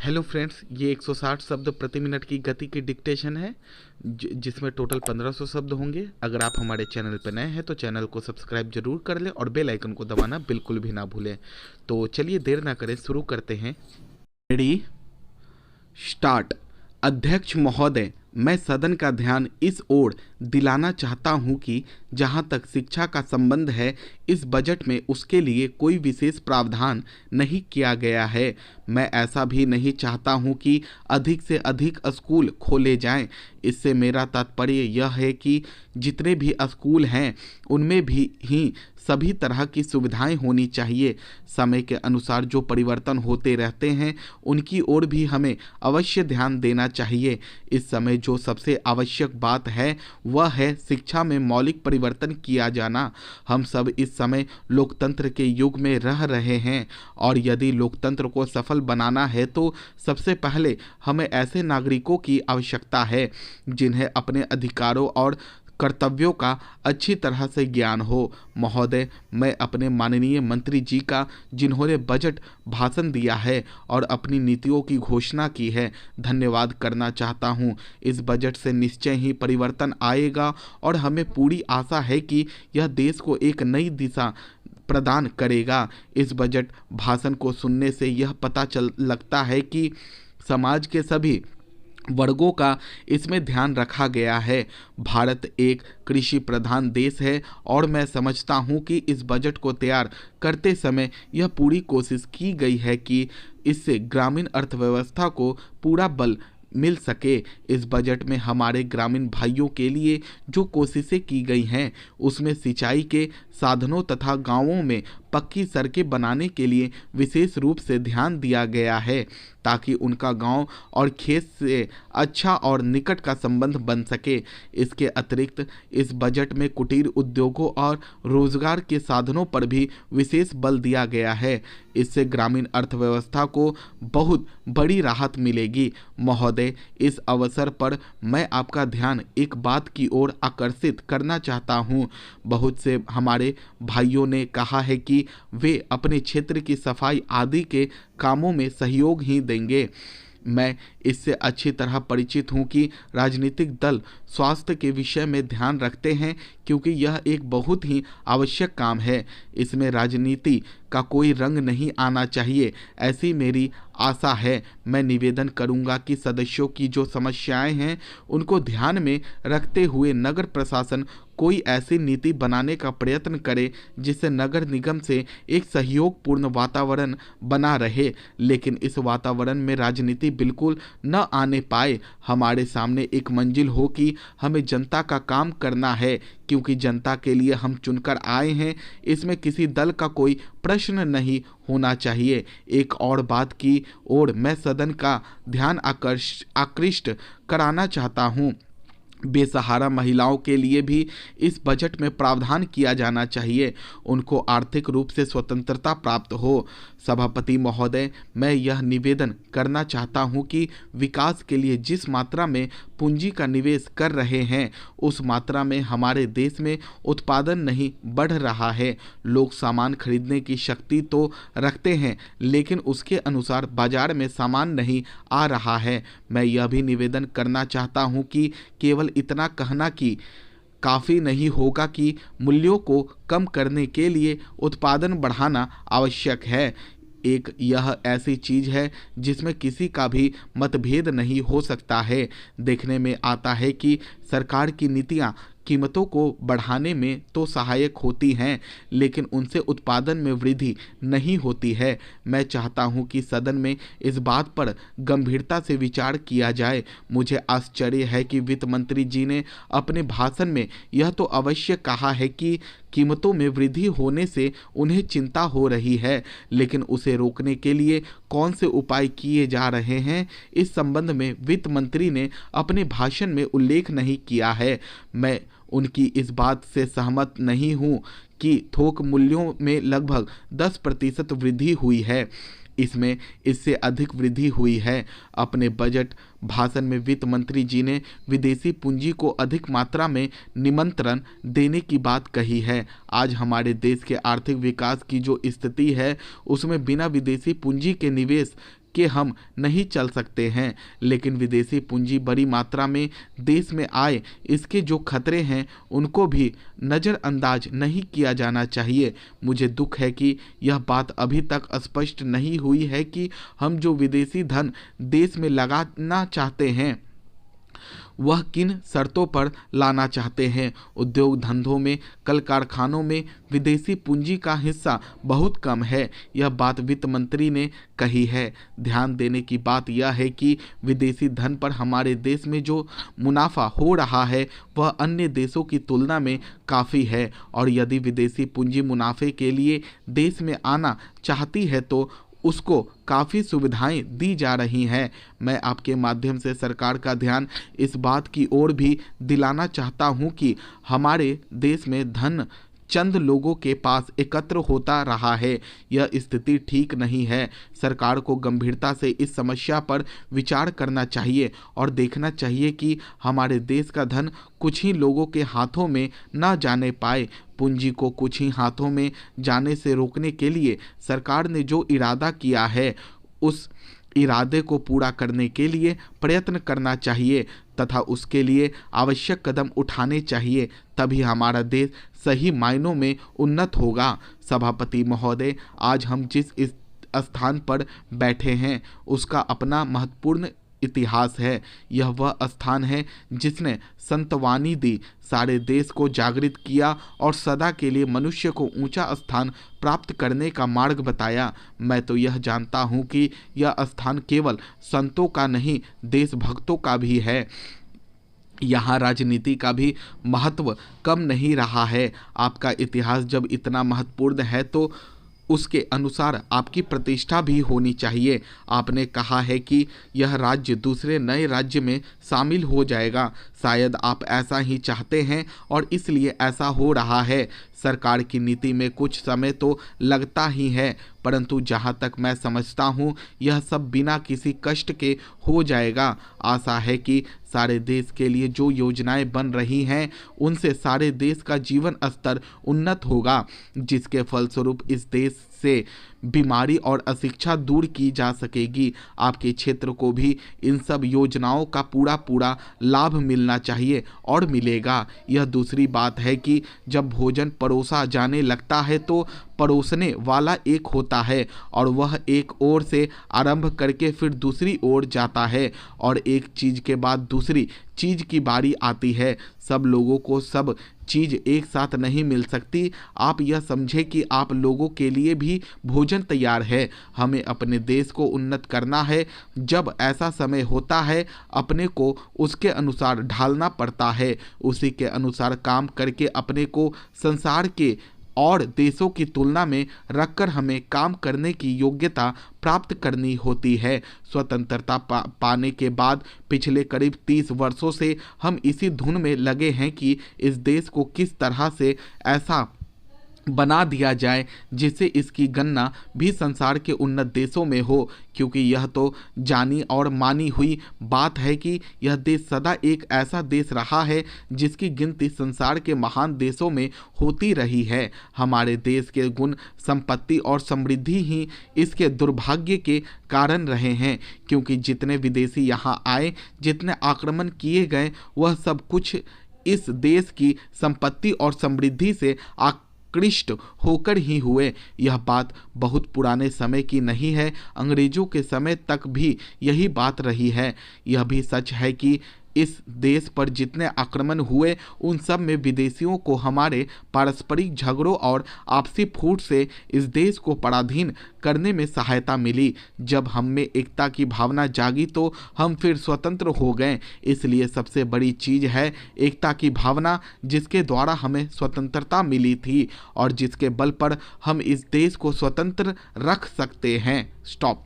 Hello friends, ये 160 शब्द प्रति मिनट की गति की डिक्टेशन है जिसमें टोटल 1500 शब्द होंगे। अगर आप हमारे चैनल पर नए हैं तो चैनल को सब्सक्राइब जरूर कर लें और बेल आइकन को दबाना बिल्कुल भी ना भूलें। तो चलिए देर ना करें, शुरू करते हैं। Ready, start. अध्यक्ष महोदय, मैं सदन का ध्यान इस ओर दिलाना चाहता हूं कि जहां तक शिक्षा का संबंध है, इस बजट में उसके लिए कोई विशेष प्रावधान नहीं किया गया है। मैं ऐसा भी नहीं चाहता हूं कि अधिक से अधिक स्कूल खोले जाएं। इससे मेरा तात्पर्य यह है कि जितने भी स्कूल हैं उनमें भी सभी तरह की सुविधाएं होनी चाहिए। समय के अनुसार जो परिवर्तन होते रहते हैं उनकी ओर भी हमें अवश्य ध्यान देना चाहिए। इस समय जो सबसे आवश्यक बात है वह है शिक्षा में मौलिक परिवर्तन किया जाना। हम सब इस समय लोकतंत्र के युग में रह रहे हैं और यदि लोकतंत्र को सफल बनाना है तो सबसे पहले हमें ऐसे नागरिकों की आवश्यकता है जिन्हें अपने अधिकारों और कर्तव्यों का अच्छी तरह से ज्ञान हो। महोदय, मैं अपने माननीय मंत्री जी का, जिन्होंने बजट भाषण दिया है और अपनी नीतियों की घोषणा की है, धन्यवाद करना चाहता हूं। इस बजट से निश्चय ही परिवर्तन आएगा और हमें पूरी आशा है कि यह देश को एक नई दिशा प्रदान करेगा। इस बजट भाषण को सुनने से यह पता लगता है कि समाज के सभी वर्गों का इसमें ध्यान रखा गया है। भारत एक कृषि प्रधान देश है और मैं समझता हूं कि इस बजट को तैयार करते समय यह पूरी कोशिश की गई है कि इससे ग्रामीण अर्थव्यवस्था को पूरा बल मिल सके। इस बजट में हमारे ग्रामीण भाइयों के लिए जो कोशिशें की गई हैं उसमें सिंचाई के साधनों तथा गांवों में पक्की सड़कें बनाने के लिए विशेष रूप से ध्यान दिया गया है ताकि उनका गांव और खेत से अच्छा और निकट का संबंध बन सके। इसके अतिरिक्त इस बजट में कुटीर उद्योगों और रोजगार के साधनों पर भी विशेष बल दिया गया है। इससे ग्रामीण अर्थव्यवस्था को बहुत बड़ी राहत मिलेगी। महोदय, इस अवसर पर मैं आपका ध्यान एक बात की ओर आकर्षित करना चाहता हूँ। बहुत से हमारे भाइयों ने कहा है कि वे अपने क्षेत्र की सफाई आदि के कामों में सहयोग ही देंगे। मैं इससे अच्छी तरह परिचित हूं कि राजनीतिक दल स्वास्थ्य के विषय में ध्यान रखते हैं क्योंकि यह एक बहुत ही आवश्यक काम है। इसमें राजनीति का कोई रंग नहीं आना चाहिए, ऐसी मेरी आशा है। मैं निवेदन करूंगा कि सदस्यों की जो समस्याएं हैं उनको ध्यान में रखते हुए नगर प्रशासन कोई ऐसी नीति बनाने का प्रयत्न करे जिससे नगर निगम से एक सहयोगपूर्ण वातावरण बना रहे, लेकिन इस वातावरण में राजनीति बिल्कुल न आने पाए। हमारे सामने एक मंजिल हो कि हमें जनता का काम करना है क्योंकि जनता के लिए हम चुनकर आए हैं। इसमें किसी दल का कोई प्रश्न नहीं होना चाहिए। एक और बात की ओर मैं सदन का ध्यान आकृष्ट कराना चाहता हूँ। बेसहारा महिलाओं के लिए भी इस बजट में प्रावधान किया जाना चाहिए, उनको आर्थिक रूप से स्वतंत्रता प्राप्त हो। सभापति महोदय, मैं यह निवेदन करना चाहता हूं कि विकास के लिए जिस मात्रा में पूंजी का निवेश कर रहे हैं उस मात्रा में हमारे देश में उत्पादन नहीं बढ़ रहा है। लोग सामान खरीदने की शक्ति तो रखते हैं लेकिन उसके अनुसार बाजार में सामान नहीं आ रहा है। मैं यह भी निवेदन करना चाहता हूं कि केवल इतना कहना कि काफ़ी नहीं होगा कि मूल्यों को कम करने के लिए उत्पादन बढ़ाना आवश्यक है। एक यह ऐसी चीज़ है जिसमें किसी का भी मतभेद नहीं हो सकता है। देखने में आता है कि सरकार की नीतियाँ कीमतों को बढ़ाने में तो सहायक होती हैं लेकिन उनसे उत्पादन में वृद्धि नहीं होती है। मैं चाहता हूं कि सदन में इस बात पर गंभीरता से विचार किया जाए। मुझे आश्चर्य है कि वित्त मंत्री जी ने अपने भाषण में यह तो अवश्य कहा है कि कीमतों में वृद्धि होने से उन्हें चिंता हो रही है, लेकिन उसे रोकने के लिए कौन से उपाय किए जा रहे हैं इस संबंध में वित्त मंत्री ने अपने भाषण में उल्लेख नहीं किया है। मैं उनकी इस बात से सहमत नहीं हूं कि थोक मूल्यों में लगभग 10% वृद्धि हुई है। इसमें इससे अधिक वृद्धि हुई है। अपने बजट भाषण में वित्त मंत्री जी ने विदेशी पूंजी को अधिक मात्रा में निमंत्रण देने की बात कही है। आज हमारे देश के आर्थिक विकास की जो स्थिति है उसमें बिना विदेशी पूंजी के निवेश के हम नहीं चल सकते हैं, लेकिन विदेशी पूंजी बड़ी मात्रा में देश में आए, इसके जो खतरे हैं उनको भी नज़रअंदाज नहीं किया जाना चाहिए। मुझे दुख है कि यह बात अभी तक स्पष्ट नहीं हुई है कि हम जो विदेशी धन देश में लगाना चाहते हैं वह किन शर्तों पर लाना चाहते हैं। उद्योग धंधों में, कल कारखानों में विदेशी पूंजी का हिस्सा बहुत कम है, यह बात वित्त मंत्री ने कही है। ध्यान देने की बात यह है कि विदेशी धन पर हमारे देश में जो मुनाफा हो रहा है वह अन्य देशों की तुलना में काफ़ी है, और यदि विदेशी पूंजी मुनाफे के लिए देश में आना चाहती है तो उसको काफ़ी सुविधाएं दी जा रही हैं। मैं आपके माध्यम से सरकार का ध्यान इस बात की ओर भी दिलाना चाहता हूं कि हमारे देश में धन चंद लोगों के पास एकत्र होता रहा है। यह स्थिति ठीक नहीं है। सरकार को गंभीरता से इस समस्या पर विचार करना चाहिए और देखना चाहिए कि हमारे देश का धन कुछ ही लोगों के हाथों में न जाने पाए। पूंजी को कुछ ही हाथों में जाने से रोकने के लिए सरकार ने जो इरादा किया है उस इरादे को पूरा करने के लिए प्रयत्न करना चाहिए तथा उसके लिए आवश्यक कदम उठाने चाहिए, तभी हमारा देश सही मायनों में उन्नत होगा। सभापति महोदय, आज हम जिस स्थान पर बैठे हैं उसका अपना महत्वपूर्ण इतिहास है। यह वह स्थान है जिसने संतवानी दी, सारे देश को जागृत किया और सदा के लिए मनुष्य को ऊंचा स्थान प्राप्त करने का मार्ग बताया। मैं तो यह जानता हूँ कि यह स्थान केवल संतों का नहीं, देशभक्तों का भी है। यहाँ राजनीति का भी महत्व कम नहीं रहा है। आपका इतिहास जब इतना महत्वपूर्ण है तो उसके अनुसार आपकी प्रतिष्ठा भी होनी चाहिए। आपने कहा है कि यह राज्य दूसरे नए राज्य में शामिल हो जाएगा। शायद आप ऐसा ही चाहते हैं और इसलिए ऐसा हो रहा है। सरकार की नीति में कुछ समय तो लगता ही है, परंतु जहाँ तक मैं समझता हूँ यह सब बिना किसी कष्ट के हो जाएगा। आशा है कि सारे देश के लिए जो योजनाएं बन रही हैं उनसे सारे देश का जीवन स्तर उन्नत होगा, जिसके फलस्वरूप इस देश से बीमारी और अशिक्षा दूर की जा सकेगी। आपके क्षेत्र को भी इन सब योजनाओं का पूरा लाभ मिलना चाहिए और मिलेगा। यह दूसरी बात है कि जब भोजन परोसा जाने लगता है तो परोसने वाला एक होता है और वह एक ओर से आरंभ करके फिर दूसरी ओर जाता है और एक चीज़ के बाद दूसरी चीज़ की बारी आती है। सब लोगों को सब चीज़ एक साथ नहीं मिल सकती। आप यह समझें कि आप लोगों के लिए भी भोजन तैयार है। हमें अपने देश को उन्नत करना है। जब ऐसा समय होता है अपने को उसके अनुसार ढालना पड़ता है, उसी के अनुसार काम करके अपने को संसार के और देशों की तुलना में रखकर हमें काम करने की योग्यता प्राप्त करनी होती है। स्वतंत्रता पाने के बाद पिछले करीब 30 वर्षों से हम इसी धुन में लगे हैं कि इस देश को किस तरह से ऐसा बना दिया जाए जिससे इसकी गणना भी संसार के उन्नत देशों में हो, क्योंकि यह तो जानी और मानी हुई बात है कि यह देश सदा एक ऐसा देश रहा है जिसकी गिनती संसार के महान देशों में होती रही है। हमारे देश के गुण, संपत्ति और समृद्धि ही इसके दुर्भाग्य के कारण रहे हैं, क्योंकि जितने विदेशी यहाँ आए, जितने आक्रमण किए गए, वह सब कुछ इस देश की संपत्ति और समृद्धि से आकृष्ट होकर ही हुए। यह बात बहुत पुराने समय की नहीं है, अंग्रेजों के समय तक भी यही बात रही है। यह भी सच है कि इस देश पर जितने आक्रमण हुए उन सब में विदेशियों को हमारे पारस्परिक झगड़ों और आपसी फूट से इस देश को पराधीन करने में सहायता मिली। जब हम में एकता की भावना जागी तो हम फिर स्वतंत्र हो गए। इसलिए सबसे बड़ी चीज़ है एकता की भावना, जिसके द्वारा हमें स्वतंत्रता मिली थी और जिसके बल पर हम इस देश को स्वतंत्र रख सकते हैं। स्टॉप।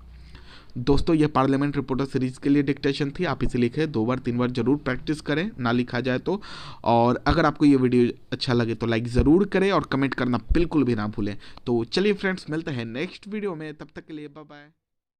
दोस्तों, यह पार्लियामेंट रिपोर्टर सीरीज के लिए डिक्टेशन थी। आप इसे लिखें, 2 बार 3 बार जरूर प्रैक्टिस करें, ना लिखा जाए तो। और अगर आपको ये वीडियो अच्छा लगे तो लाइक ज़रूर करें और कमेंट करना बिल्कुल भी ना भूलें। तो चलिए फ्रेंड्स, मिलते हैं नेक्स्ट वीडियो में, तब तक के लिए बाय बाय।